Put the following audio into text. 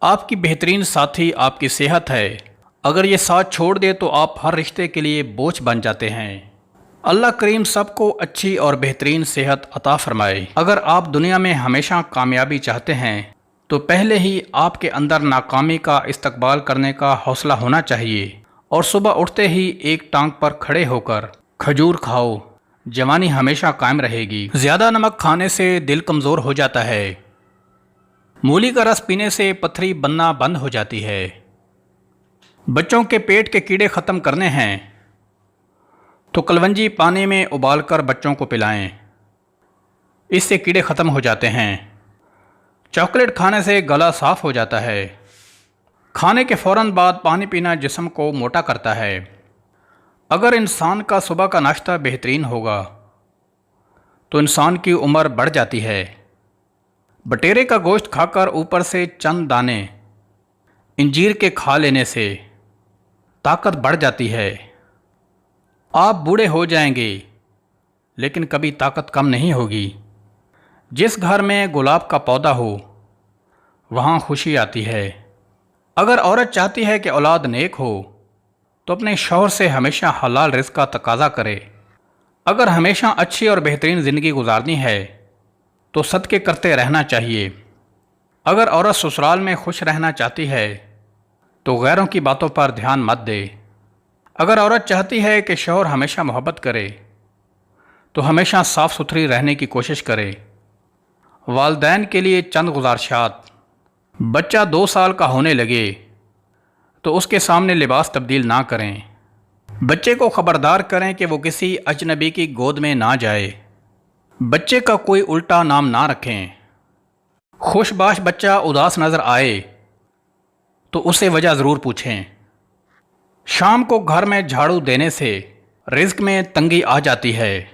آپ کی بہترین ساتھی آپ کی صحت ہے۔ اگر یہ ساتھ چھوڑ دے تو آپ ہر رشتے کے لیے بوجھ بن جاتے ہیں۔ اللہ کریم سب کو اچھی اور بہترین صحت عطا فرمائے۔ اگر آپ دنیا میں ہمیشہ کامیابی چاہتے ہیں تو پہلے ہی آپ کے اندر ناکامی کا استقبال کرنے کا حوصلہ ہونا چاہیے، اور صبح اٹھتے ہی ایک ٹانگ پر کھڑے ہو کر کھجور کھاؤ، جوانی ہمیشہ قائم رہے گی۔ زیادہ نمک کھانے سے دل کمزور ہو جاتا ہے۔ مولی کا رس پینے سے پتھری بننا بند ہو جاتی ہے۔ بچوں کے پیٹ کے کیڑے ختم کرنے ہیں تو کلونجی پانی میں ابال کر بچوں کو پلائیں، اس سے کیڑے ختم ہو جاتے ہیں۔ چاکلیٹ کھانے سے گلا صاف ہو جاتا ہے۔ کھانے کے فوراً بعد پانی پینا جسم کو موٹا کرتا ہے۔ اگر انسان کا صبح کا ناشتہ بہترین ہوگا تو انسان کی عمر بڑھ جاتی ہے۔ بٹیرے کا گوشت کھا کر اوپر سے چند دانے انجیر کے کھا لینے سے طاقت بڑھ جاتی ہے۔ آپ بوڑھے ہو جائیں گے لیکن کبھی طاقت کم نہیں ہوگی۔ جس گھر میں گلاب کا پودا ہو وہاں خوشی آتی ہے۔ اگر عورت چاہتی ہے کہ اولاد نیک ہو تو اپنے شوہر سے ہمیشہ حلال رزق کا تقاضا کرے۔ اگر ہمیشہ اچھی اور بہترین زندگی گزارنی ہے تو صدقے کرتے رہنا چاہیے۔ اگر عورت سسرال میں خوش رہنا چاہتی ہے تو غیروں کی باتوں پر دھیان مت دے۔ اگر عورت چاہتی ہے کہ شوہر ہمیشہ محبت کرے تو ہمیشہ صاف ستھری رہنے کی کوشش کرے۔ والدین کے لیے چند گزارشات: بچہ 2 سال کا ہونے لگے تو اس کے سامنے لباس تبدیل نہ کریں۔ بچے کو خبردار کریں کہ وہ کسی اجنبی کی گود میں نہ جائے۔ بچے کا کوئی الٹا نام نہ رکھیں۔ خوش باش بچہ اداس نظر آئے تو اسے وجہ ضرور پوچھیں۔ شام کو گھر میں جھاڑو دینے سے رزق میں تنگی آ جاتی ہے۔